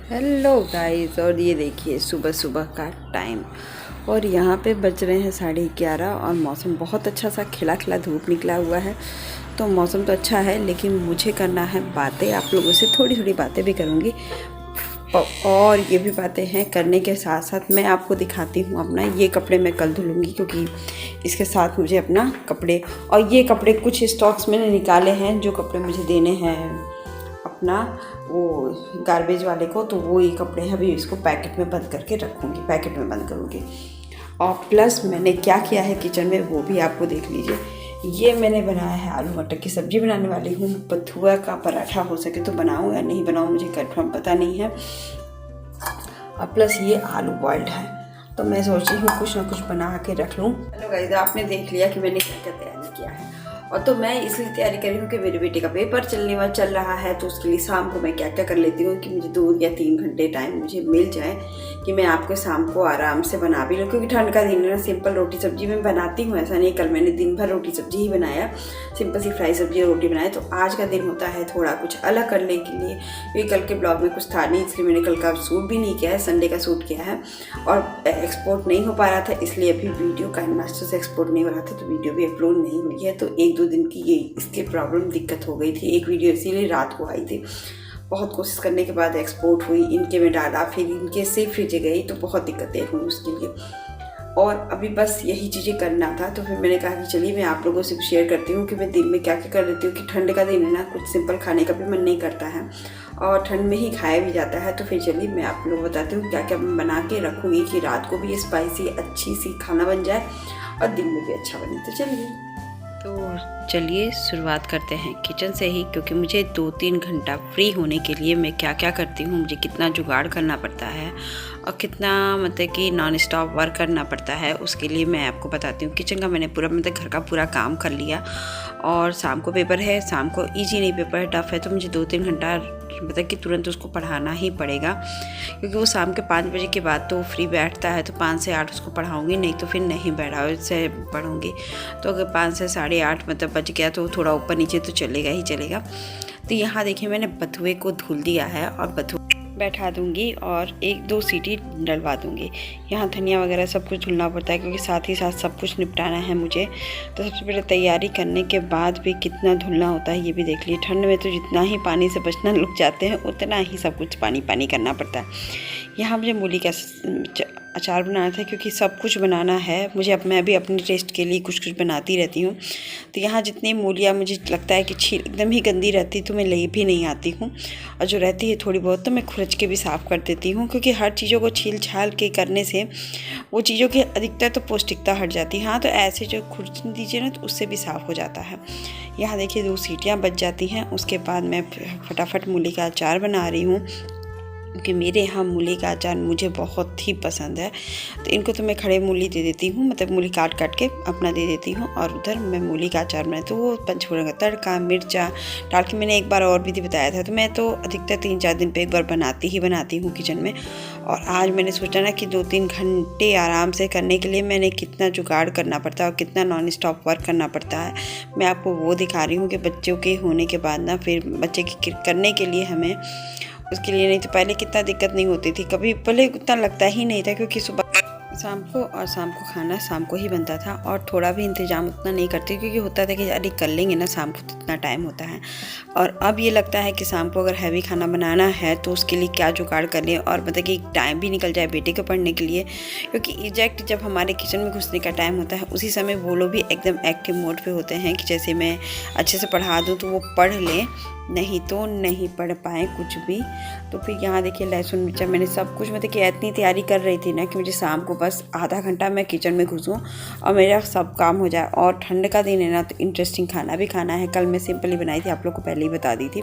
Hello guys. और ये देखिए सुबह सुबह का टाइम और यहाँ पे बज रहे हैं 11:30 और मौसम बहुत अच्छा सा खिला खिला धूप निकला हुआ है। तो मौसम तो अच्छा है लेकिन मुझे करना है बातें। आप लोगों से थोड़ी थोड़ी बातें भी करूँगी और ये भी बातें हैं करने के साथ साथ मैं आपको दिखाती हूँ अपना ये कपड़े मैं कल धुलूँगी, क्योंकि इसके साथ मुझे अपना कपड़े और ये कपड़े कुछ स्टॉक्स मैंने निकाले हैं जो कपड़े मुझे देने हैं अपना वो गार्बेज वाले को। तो वो ये कपड़े हैं, अभी इसको पैकेट में बंद करके रखूँगी, पैकेट में बंद करूँगी। और प्लस मैंने क्या किया है किचन में वो भी आपको देख लीजिए। ये मैंने बनाया है आलू मटर की सब्ज़ी बनाने वाली हूँ। बथुआ का पराठा हो सके तो बनाऊँ या नहीं बनाऊँ मुझे कंफर्म पता नहीं है। और प्लस ये आलू बॉइल्ड है तो मैं सोच रही हूँ कुछ ना कुछ बना के रख लूँ। हेलो गाइस, आपने देख लिया कि मैंने क्या क्या तैयारी किया है। और तो मैं इसलिए तैयारी कर रही हूँ कि मेरे बेटे का पेपर चल रहा है, तो उसके लिए शाम को मैं क्या क्या कर लेती हूँ कि मुझे 2 या 3 घंटे टाइम मुझे मिल जाए कि मैं आपको शाम को आराम से बना भी लूँ। क्योंकि ठंड का दिन है ना, सिंपल रोटी सब्जी मैं बनाती हूँ, ऐसा नहीं। कल मैंने दिन भर रोटी सब्जी ही बनाया, सिंपल सी फ्राई सब्जी और रोटी बनाई। तो आज का दिन होता है थोड़ा कुछ अलग करने के लिए, क्योंकि कल के ब्लॉग में कुछ था नहीं, इसलिए मैंने कल का शूट भी नहीं किया है, संडे का शूट किया है। और एक्सपोर्ट नहीं हो पा रहा था इसलिए अभी वीडियो काइनमास्टर से एक्सपोर्ट नहीं हो रहा था, तो वीडियो भी अपलोड नहीं हुई है। तो 1-2 दिन की ये इसकी प्रॉब्लम दिक्कत हो गई थी। एक वीडियो इसीलिए रात को आई थी, बहुत कोशिश करने के बाद एक्सपोर्ट हुई, इनके में डाला, फिर इनके से फ्रिज गई, तो बहुत दिक्कतें हुई उसके लिए। और अभी बस यही चीज़ें करना था, तो फिर मैंने कहा कि चलिए मैं आप लोगों से शेयर करती हूँ कि मैं दिन में क्या क्या कर लेती हूँ। कि ठंड का दिन है ना, कुछ सिंपल खाने का भी मन नहीं करता है और ठंड में ही खाया भी जाता है। तो फिर चलिए मैं आप लोगों को बताती हूँ क्या क्या मैं बना के रखूँगी कि रात को भी स्पाइसी अच्छी सी खाना बन जाए और दिन में भी अच्छा बने। तो चलिए शुरुआत करते हैं किचन से ही, क्योंकि मुझे 2-3 घंटा फ्री होने के लिए मैं क्या क्या करती हूँ, मुझे कितना जुगाड़ करना पड़ता है और कितना मतलब कि नॉन स्टॉप वर्क करना पड़ता है, उसके लिए मैं आपको बताती हूँ। किचन का मैंने पूरा मतलब घर का पूरा काम कर लिया और शाम को पेपर है, शाम को ईजी नहीं पेपर है, टफ है, तो मुझे 2-3 घंटा मतलब कि तुरंत उसको पढ़ाना ही पड़ेगा। क्योंकि वो शाम के 5 बजे के बाद तो फ्री बैठता है, तो 5 से 8 उसको पढ़ाऊँगी, नहीं तो फिर नहीं बैठा से पढ़ूँगी। तो अगर 5 से 8:30 मतलब बज गया तो थोड़ा ऊपर नीचे तो चलेगा ही चलेगा। तो यहाँ देखिए मैंने बथुए को धुल दिया है और बथुए बैठा दूंगी और 1-2 सीटी डलवा दूंगी। यहाँ धनिया वगैरह सब कुछ धुलना पड़ता है क्योंकि साथ ही साथ सब कुछ निपटाना है मुझे। तो सबसे पहले तैयारी करने के बाद भी कितना धुलना होता है ये भी देख लीजिए। ठंड में तो जितना ही पानी से बचना लग जाते हैं उतना ही सब कुछ पानी पानी करना पड़ता है। यहाँ मुझे मूली का अचार बनाना था, क्योंकि सब कुछ बनाना है मुझे। अब मैं भी अपने टेस्ट के लिए कुछ कुछ बनाती रहती हूँ। तो यहाँ जितनी मूलियाँ मुझे लगता है कि छील एकदम ही गंदी रहती तो मैं ले भी नहीं आती हूँ, और जो रहती है थोड़ी बहुत तो मैं खुरच के भी साफ़ कर देती हूँ। क्योंकि हर चीज़ों को छील छाल के करने से वो चीज़ों की अधिकतर तो पौष्टिकता हट जाती है। हाँ, तो ऐसे जो खुरच दीजिए ना तो उससे भी साफ़ हो जाता है। यहाँ देखिए 2 सीटियाँ बच जाती हैं, उसके बाद मैं फटाफट मूली का अचार बना रही हूँ, क्योंकि मेरे यहाँ मूली का अचार मुझे बहुत ही पसंद है। तो इनको तो मैं खड़े मूली दे देती हूँ, मतलब मूली काट काट के अपना दे देती हूँ, और उधर मैं मूली का अचार बनाती हूँ। वो पंचफोरन का तड़का मिर्चा डाल के मैंने एक बार और भी बताया था। तो मैं तो अधिकतर 3-4 दिन पे एक बार बनाती हूँ किचन में। और आज मैंने सोचा ना कि 2-3 घंटे आराम से करने के लिए मैंने कितना जुगाड़ करना पड़ता है और कितना नॉन स्टॉप वर्क करना पड़ता है, मैं आपको वो दिखा रही हूँ। कि बच्चों के होने के बाद ना फिर बच्चे की करने के लिए हमें उसके लिए, नहीं तो पहले कितना दिक्कत नहीं होती थी, कभी पहले उतना लगता ही नहीं था, क्योंकि सुबह शाम को खाना शाम को ही बनता था और थोड़ा भी इंतज़ाम उतना नहीं करती, क्योंकि होता था कि अरे कर लेंगे ना, शाम को तो इतना टाइम होता है। और अब ये लगता है कि शाम को अगर हैवी खाना बनाना है तो उसके लिए क्या जुगाड़ कर लें, और मतलब कि टाइम भी निकल जाए बेटे को पढ़ने के लिए। क्योंकि एग्जैक्ट जब हमारे किचन में घुसने का टाइम होता है उसी समय वो लोग भी एकदम एक्टिव मोड पे होते हैं कि जैसे मैं अच्छे से पढ़ा दूँ तो वो पढ़ लें, नहीं तो नहीं पढ़ पाए कुछ भी। तो फिर यहाँ देखिए लहसुन मिर्चा मैंने सब कुछ मतलब कि इतनी तैयारी कर रही थी ना कि मुझे शाम को बस आधा घंटा मैं किचन में घुसूँ और मेरा सब काम हो जाए। और ठंड का दिन है ना, तो इंटरेस्टिंग खाना भी खाना है। कल मैं सिंपली बनाई थी, आप लोग को पहले ही बता दी थी।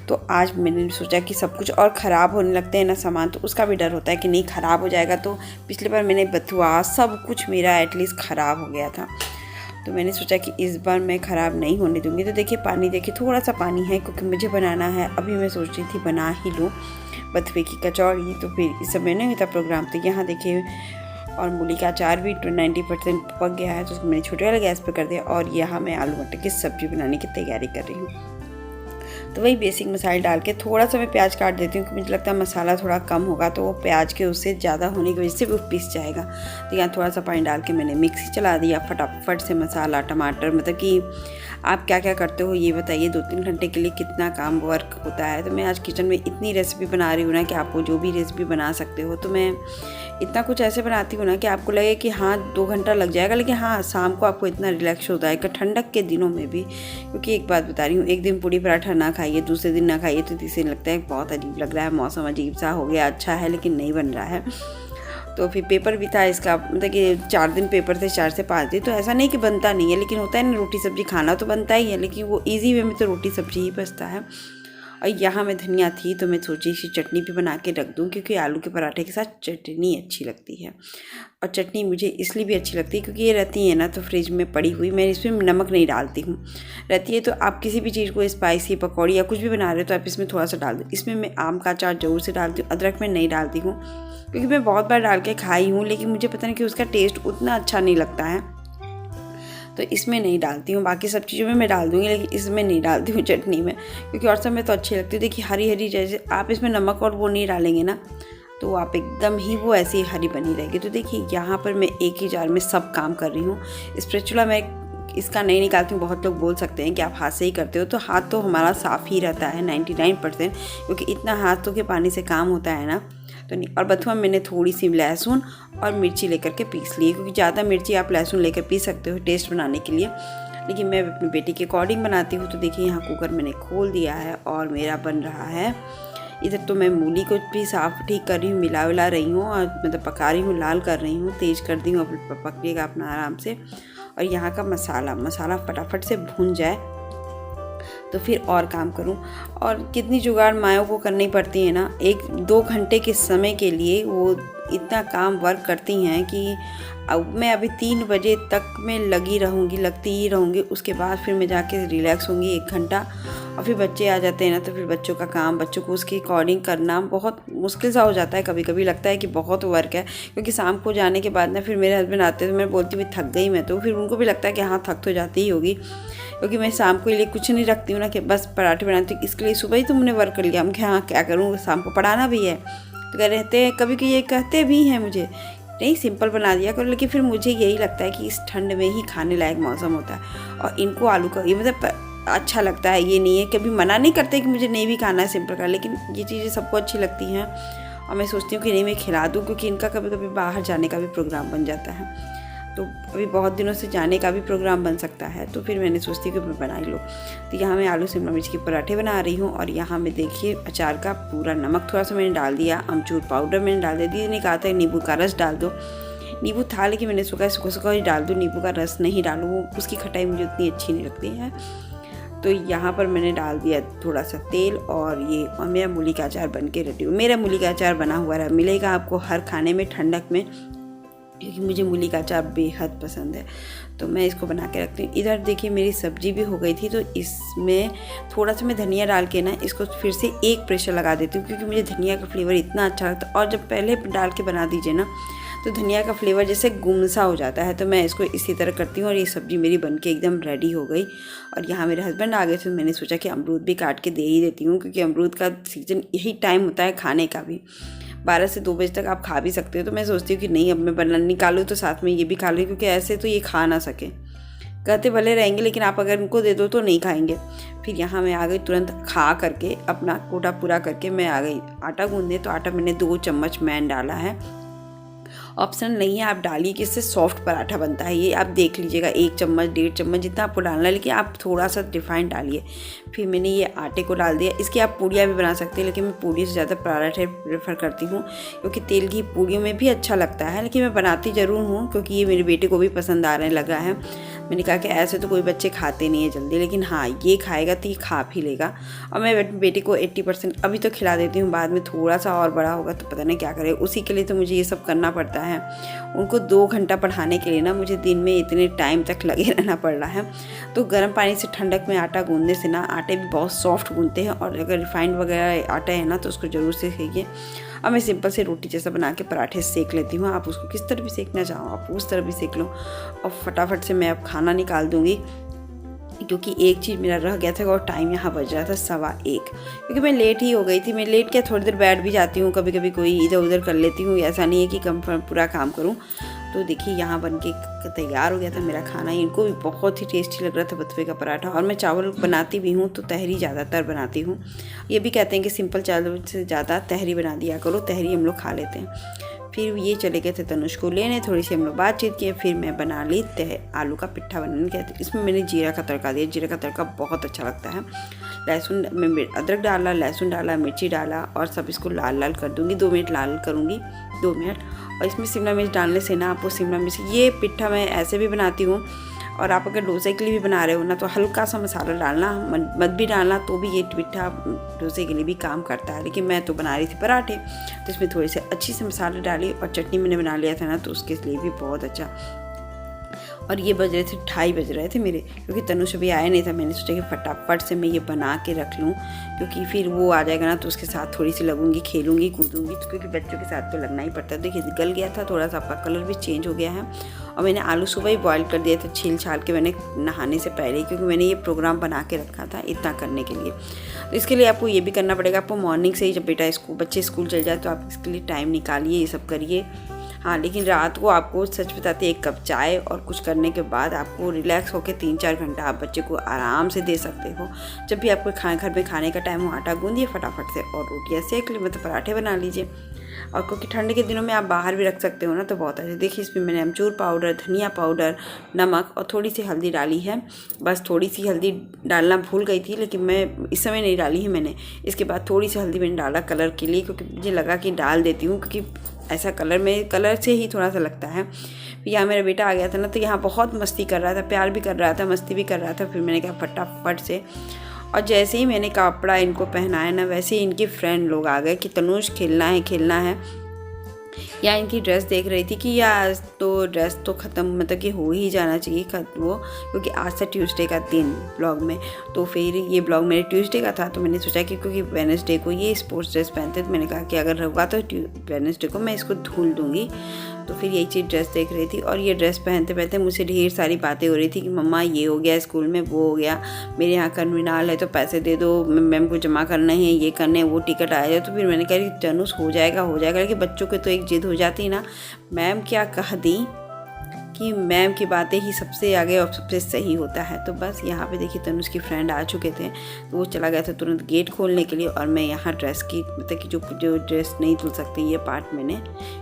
तो आज मैंने सोचा कि सब कुछ और ख़राब होने लगते हैं ना सामान, तो उसका भी डर होता है कि नहीं ख़राब हो जाएगा। तो पिछली बार मैंने बथुआ सब कुछ मेरा एटलीस्ट ख़राब हो गया था, तो मैंने सोचा कि इस बार मैं ख़राब नहीं होने दूँगी। तो देखिए पानी, देखिए थोड़ा सा पानी है क्योंकि मुझे बनाना है। अभी मैं सोच रही थी बना ही लूँ बथुए की कचौड़ी, तो फिर इस समय नहीं होता प्रोग्राम। तो यहाँ देखिए और मूली का अचार भी 90% पक गया है, तो उसको मैंने छोटे वाले गैस पे कर दिया। और यहाँ मैं आलू मटर की सब्ज़ी बनाने की तैयारी कर रही हूँ। तो वही बेसिक मसाले डाल के थोड़ा सा मैं प्याज काट देती हूँ क्योंकि मुझे लगता है मसाला थोड़ा कम होगा तो वो प्याज के उससे ज़्यादा होने की वजह से वो पिस जाएगा। तो यहाँ थोड़ा सा पानी डाल के मैंने मिक्सी चला दिया, फटाफट से मसाला, टमाटर, मतलब कि आप क्या क्या करते हो ये बताइए। 2-3 घंटे के लिए कितना काम वर्क होता है। तो मैं आज किचन में इतनी रेसिपी बना रही हूँ ना कि आपको जो भी रेसिपी बना सकते हो। तो मैं इतना कुछ ऐसे बनाती हूँ ना कि आपको लगे कि हाँ 2 घंटा लग जाएगा, लेकिन हाँ शाम को आपको इतना रिलैक्स होता है कि ठंडक के दिनों में भी। क्योंकि एक बात बता रही हूँ, एक दिन पूड़ी पराठा ना खाइए, दूसरे दिन ना खाइए तो तीसरे दिन लगता है बहुत अजीब लग रहा है, मौसम अजीब सा हो गया, अच्छा है लेकिन नहीं बन रहा है। तो फिर पेपर भी था इसका, मतलब कि 4 दिन पेपर थे, 4 से 5 दिन। तो ऐसा नहीं कि बनता नहीं है, लेकिन होता है ना रोटी सब्जी खाना तो बनता ही है, लेकिन वो ईजी वे में तो रोटी सब्जी ही बचता है। और यहाँ में धनिया थी तो मैं सोची इसी चटनी भी बना के रख दूँ, क्योंकि आलू के पराठे के साथ चटनी अच्छी लगती है। और चटनी मुझे इसलिए भी अच्छी लगती है क्योंकि ये रहती है ना तो फ्रिज में पड़ी हुई, मैं इसमें नमक नहीं डालती हूँ। रहती है तो आप किसी भी चीज़ को स्पाइसी पकौड़ी या कुछ भी बना रहे हो तो आप इसमें थोड़ा सा डाल दो। इसमें मैं आम का अचार ज़रूर से डालती हूँ, अदरक में नहीं डालती हूँ क्योंकि मैं बहुत बार डाल के खाई हूँ, लेकिन मुझे पता नहीं कि उसका टेस्ट उतना अच्छा नहीं लगता है, तो इसमें नहीं डालती हूँ। बाकी सब चीज़ों में मैं डाल दूँगी, लेकिन इसमें नहीं डालती हूँ चटनी में, क्योंकि और सब में तो अच्छी लगती है। देखिए हरी हरी, जैसे आप इसमें नमक और वो नहीं डालेंगे ना तो आप एकदम ही वो ऐसी हरी बनी रहेगी। तो देखिए यहाँ पर मैं एक ही जार में सब काम कर रही हूँ। स्पैचुला मैं इसका नहीं निकालती हूँ। बहुत लोग बोल सकते हैं कि आप हाथ से ही करते हो, तो हाथ तो हमारा साफ़ ही रहता है 99%, क्योंकि इतना हाथों के पानी से काम होता है ना। तो नहीं, और बथुआ मैंने थोड़ी सी लहसुन और मिर्ची लेकर के पीस ली, क्योंकि ज़्यादा मिर्ची आप लहसुन लेकर पीस सकते हो टेस्ट बनाने के लिए, लेकिन मैं अपनी बेटी के अकॉर्डिंग बनाती हूँ। तो देखिए यहाँ कुकर मैंने खोल दिया है और मेरा बन रहा है। इधर तो मैं मूली को भी साफ़ ठीक कर रही हूँ, मिला रही हूँ और मतलब पका रही हूँ, लाल कर रही हूँ, तेज़ कर दी हूँ, अब पकिएगा अपना आराम से। और यहाँ का मसाला फटाफट से भून जाए तो फिर और काम करूं। और कितनी जुगाड़ मायों को करनी पड़ती है ना, 1-2 घंटे के समय के लिए वो इतना काम वर्क करती हैं कि अब मैं अभी 3 बजे तक मैं लगती ही रहूँगी। उसके बाद फिर मैं जाके रिलैक्स होंगी 1 घंटा, और फिर बच्चे आ जाते हैं ना तो फिर बच्चों का काम, बच्चों को उसके अकॉर्डिंग करना बहुत मुश्किल सा हो जाता है। कभी कभी लगता है कि बहुत वर्क है, क्योंकि शाम को जाने के बाद ना फिर मेरे हस्बैंड आते हैं तो मैं बोलती हूँ थक गई मैं, तो फिर उनको भी लगता है कि हाँ थक तो जाती ही होगी, क्योंकि मैं शाम को लिए कुछ नहीं रखती हूँ ना कि बस पराठे बनाती हूँ, इसके लिए सुबह ही तुमने वर्क कर लिया। हम क्या हाँ क्या करूँ, शाम को पढ़ाना भी है। तो कह रहते हैं कभी ये कहते भी हैं मुझे, नहीं सिंपल बना दिया करो, लेकिन फिर मुझे यही लगता है कि इस ठंड में ही खाने लायक मौसम होता है और इनको आलू का ये मतलब अच्छा लगता है। ये नहीं है कभी मना नहीं करते कि मुझे नहीं भी खाना है सिंपल का, लेकिन ये चीज़ें सबको अच्छी लगती हैं और मैं सोचती हूँ कि नहीं मैं खिला दूँ, क्योंकि इनका कभी कभी बाहर जाने का भी प्रोग्राम बन जाता है। तो अभी बहुत दिनों से जाने का भी प्रोग्राम बन सकता है, तो फिर मैंने सोचती हूँ कि मैं बना ही लो। तो यहाँ मैं आलू शिमला मिर्च के पराठे बना रही हूँ और यहाँ में देखिए अचार का पूरा नमक थोड़ा सा मैंने डाल दिया, अमचूर पाउडर मैंने डाल दिया। दीदी ने कहा था नींबू का रस डाल दो, नींबू था लेकिन मैंने सूखा ही डाल दूँ, नींबू का रस नहीं डालू, वो उसकी खटाई मुझे उतनी अच्छी नहीं लगती है। तो यहाँ पर मैंने डाल दिया थोड़ा सा तेल और मेरा मूली का अचार बन के रेडी हो। मेरा मूली का अचार बना हुआ मिलेगा आपको हर खाने में ठंडक में, क्योंकि मुझे मूली का अचार बेहद पसंद है, तो मैं इसको बना के रखती हूँ। इधर देखिए मेरी सब्जी भी हो गई थी, तो इसमें थोड़ा सा मैं धनिया डाल के ना इसको फिर से एक प्रेशर लगा देती हूँ, क्योंकि मुझे धनिया का फ्लेवर इतना अच्छा लगता है। और जब पहले डाल के बना दीजिए ना तो धनिया का फ्लेवर जैसे गुमसा हो जाता है, तो मैं इसको इसी तरह करती हूँ। और ये सब्ज़ी मेरी बन के एकदम रेडी हो गई। और यहाँ मेरे हस्बैंड आ गए थे, तो मैंने सोचा कि अमरूद भी काट के दे ही देती हूँ, क्योंकि अमरूद का सीज़न यही टाइम होता है खाने का भी, 12 से 2 बजे तक आप खा भी सकते हो। तो मैं सोचती हूँ कि नहीं अब मैं बना निकालूँ तो साथ में ये भी खा लूँ, क्योंकि ऐसे तो ये खा ना सके, कहते भले रहेंगे लेकिन आप अगर इनको दे दो तो नहीं खाएंगे। फिर यहाँ मैं आ गई तुरंत खा करके, अपना कोटा पूरा करके मैं आ गई आटा गूंदने। तो आटा मैंने 2 चम्मच मैन डाला है, ऑप्शन नहीं है, आप डालिए कि इससे सॉफ्ट पराठा बनता है। ये आप देख लीजिएगा 1 चम्मच 1.5 चम्मच जितना आपको डालना है, लेकिन आप थोड़ा सा रिफाइंड डालिए। फिर मैंने ये आटे को डाल दिया। इसकी आप पूड़ियाँ भी बना सकते हैं, लेकिन मैं पूड़ी से ज़्यादा पराठे प्रेफर करती हूँ, क्योंकि तेल की पूड़ियों में भी अच्छा लगता है। लेकिन मैं बनाती ज़रूर हूँ, क्योंकि ये मेरे बेटे को भी पसंद आने लगा है। मैंने कहा कि ऐसे तो कोई बच्चे खाते नहीं है जल्दी, लेकिन हाँ ये खाएगा तो ये खा भी लेगा। और मैं बेटे को 80% अभी तो खिला देती हूँ, बाद में थोड़ा सा और बड़ा होगा तो पता नहीं क्या करे, उसी के लिए तो मुझे ये सब करना पड़ता है। उनको 2 घंटा पढ़ाने के लिए ना मुझे दिन में इतने टाइम तक लगे रहना पड़ रहा है। तो गर्म पानी से ठंडक में आटा गूंदने से ना आटे भी बहुत सॉफ्ट गूंदते हैं, और अगर रिफाइंड वगैरह आटा है ना तो उसको ज़रूर से खाइए। अब मैं सिंपल से रोटी जैसा बना के पराठे सेक लेती हूँ। आप उसको किस तरह भी सेकना चाहो आप उस तरह भी सेक लो, और फटाफट से मैं अब खाना निकाल दूँगी, क्योंकि एक चीज़ मेरा रह गया था और टाइम यहाँ बज रहा था 1:15, क्योंकि मैं लेट ही हो गई थी। मैं लेट क्या थोड़ी देर बैठ भी जाती हूँ, कभी कभी कोई इधर उधर कर लेती हूँ, ऐसा नहीं है कि पूरा काम करूँ। तो देखिए यहाँ बन के तैयार हो गया था मेरा खाना। इनको भी बहुत ही टेस्टी लग रहा था बथुए का पराठा। और मैं चावल बनाती भी हूँ तो तहरी ज़्यादातर बनाती हूँ। ये भी कहते हैं कि सिंपल चावल से ज़्यादा तहरी बना दिया करो, तहरी हम लोग खा लेते हैं। फिर ये चले गए थे तनुष को लेने, थोड़ी सी हम लोग बातचीत किए। फिर मैं बना ली आलू का पिट्ठा बनाने गए थे। इसमें मैंने जीरा का तड़का दिया। जीरा का तड़का बहुत अच्छा लगता है। लहसुन में अदरक डाला, लहसुन डाला, मिर्ची डाला और सब इसको लाल लाल कर दूँगी। 2 मिनट लाल करूँगी, 2 मिनट। और इसमें शिमला मिर्च डालने से ना आपको शिमला मिर्च, ये पिट्ठा मैं ऐसे भी बनाती हूँ और आप अगर डोसे के लिए भी बना रहे हो ना तो हल्का सा मसाला डालना, मत भी डालना, तो भी ये पिट्ठा डोसे के लिए भी काम करता है। लेकिन मैं तो बना रही थी पराठे, तो इसमें थोड़ी सी अच्छी से मसाले डाली और चटनी मैंने बना लिया था ना, तो उसके लिए भी बहुत अच्छा। और ये बज रहे थे 2:30 बज रहे थे मेरे, क्योंकि तनुष अभी आया नहीं था। मैंने सोचा कि फटाफट से मैं ये बना के रख लूँ, क्योंकि फिर वो आ जाएगा ना तो उसके साथ थोड़ी सी लगूंगी, खेलूंगी, कूदूंगी, तो क्योंकि बच्चों के साथ तो लगना ही पड़ता है। देखिए गल गया था थोड़ा सा, आपका कलर भी चेंज हो गया है। और मैंने आलू सुबह ही बॉईल कर दिया था, छील छाल के मैंने नहाने से पहले, क्योंकि मैंने ये प्रोग्राम बना के रखा था इतना करने के लिए। तो इसके लिए आपको ये भी करना पड़ेगा, आपको मॉर्निंग से ही, जब बच्चे स्कूल चल जाए तो आप इसके लिए टाइम निकालिए, ये सब करिए। हाँ, लेकिन रात को आपको सच बताते 1 कप चाय और कुछ करने के बाद आपको रिलैक्स होकर 3-4 घंटा आप बच्चे को आराम से दे सकते हो। जब भी आपको घर में खाने का टाइम हो, आटा गूंदिए फटाफट से और रोटियाँ सेक ली, मतलब पराठे बना लीजिए। और क्योंकि ठंड के दिनों में आप बाहर भी रख सकते हो ना, तो बहुत अच्छे। देखिए इसमें मैंने अमचूर पाउडर, धनिया पाउडर, नमक और थोड़ी सी हल्दी डाली है। बस थोड़ी सी हल्दी डालना भूल गई थी, लेकिन मैं इस समय नहीं डाली है मैंने। इसके बाद थोड़ी सी हल्दी मैंने डाला कलर के लिए, क्योंकि मुझे लगा कि डाल देती हूँ, क्योंकि ऐसा कलर से ही थोड़ा सा लगता है। फिर यहाँ मेरा बेटा आ गया था ना, तो यहाँ बहुत मस्ती कर रहा था, प्यार भी कर रहा था, मस्ती भी कर रहा था। फिर मैंने कहा फटाफट से, और जैसे ही मैंने कपड़ा इनको पहनाया ना, वैसे ही इनके फ्रेंड लोग आ गए कि तनुष खेलना है। या इनकी ड्रेस देख रही थी कि या तो ड्रेस तो ख़त्म, मतलब कि हो ही जाना चाहिए वो, क्योंकि आज था ट्यूसडे का दिन ब्लॉग में। तो फिर ये ब्लॉग मेरे ट्यूसडे का था, तो मैंने सोचा कि क्योंकि वेडनेसडे को ये स्पोर्ट्स ड्रेस पहनते, तो मैंने कहा कि अगर होगा तो वेडनेसडे को मैं इसको धुल दूँगी। तो फिर यही चीज़ ड्रेस देख रही थी, और ये ड्रेस पहनते पहनते मुझसे ढेर सारी बातें हो रही थी कि मम्मा ये हो गया स्कूल में, वो हो गया, मेरे यहाँ कन्वीनाल है तो पैसे दे दो, मैम को जमा करना है, ये करने, वो टिकट आया। तो फिर मैंने कहा कि तनुष हो जाएगा। लेकिन बच्चों के तो एक जिद हो जाती ना। मैम क्या कह दी कि मैम की बातें ही सबसे आगे और सबसे सही होता है। तो बस यहाँ पे देखिए तनुष की फ्रेंड आ चुके थे, तो वो चला गया था तुरंत गेट खोलने के लिए, और मैं यहाँ ड्रेस की, मतलब कि जो ड्रेस नहीं धुल सकती, ये पार्ट मैंने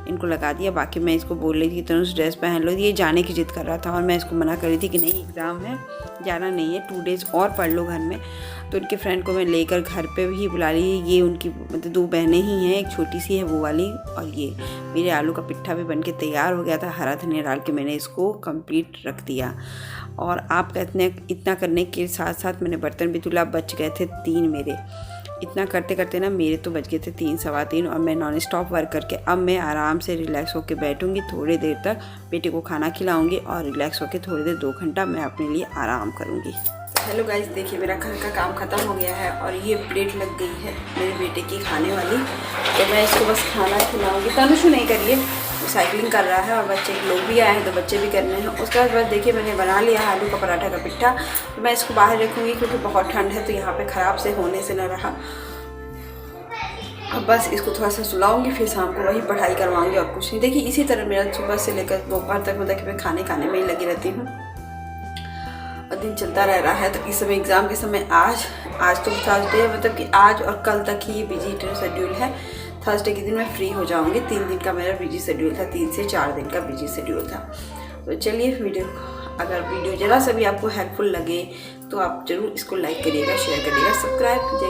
इनको लगा दिया। बाकी मैं इसको बोल रही थी कि तनुष ड्रेस पहन लो, ये जाने की जिद कर रहा था, और मैं इसको मना कर रही थी कि नहीं एग्ज़ाम है, जाना नहीं है, 2 डेज़ और पढ़ लो घर में। तो उनके फ्रेंड को मैं लेकर घर पे भी बुला ली। ये उनकी मतलब 2 बहनें ही हैं, एक छोटी सी है वो वाली, और ये मेरे आलू का पिट्ठा भी बनके तैयार हो गया था। हरा धनिया डाल के मैंने इसको कंप्लीट रख दिया। और आप कहते हैं इतना करने के साथ साथ मैंने बर्तन भी धुला, बच गए थे 3 मेरे। इतना करते करते ना मेरे तो बज गए थे 3 सवा 3, और मैं नॉन स्टॉप वर्क करके अब मैं आराम से रिलैक्स होकर बैठूंगी। थोड़ी देर तक बेटे को खाना खिलाऊंगी और रिलैक्स होकर थोड़ी देर 2 घंटा मैं अपने लिए आराम करूंगी। हेलो गाइस, देखिए मेरा घर का काम ख़त्म हो गया है और ये प्लेट लग गई है मेरे बेटे की खाने वाली। तो मैं इसको बस खाना खिलाऊंगी। तनुष नहीं करिए, वो साइकिलिंग कर रहा है और बच्चे लोग भी आए हैं तो बच्चे भी करने हैं। उसके बाद बस देखिए मैंने बना लिया है आलू का पराठा का पिट्ठा। तो मैं इसको बाहर रखूँगी क्योंकि बहुत ठंड है, तो यहाँ पर ख़राब से होने से न रहा। अब बस इसको थोड़ा सा सुलाऊंगी, फिर शाम को वही पढ़ाई करवाऊंगी और कुछ नहीं। देखिए इसी तरह मेरा सुबह से लेकर दोपहर तक मतलब कि मैं खाने में ही लगी रहती हूँ और दिन चलता रह रहा है। तो इस समय एग्ज़ाम के समय आज तो थर्सडे है, मतलब कि आज और कल तक ही बिजी शेड्यूल है। थर्सडे के दिन मैं फ्री हो जाऊंगी। 3 दिन का मेरा बिजी शेड्यूल था, 3 से 4 दिन का बिजी शेड्यूल था। तो चलिए अगर वीडियो ज़रा सा भी आपको हेल्पफुल लगे तो आप ज़रूर इसको लाइक करिएगा, शेयर करिएगा, सब्सक्राइब कीजिएगा।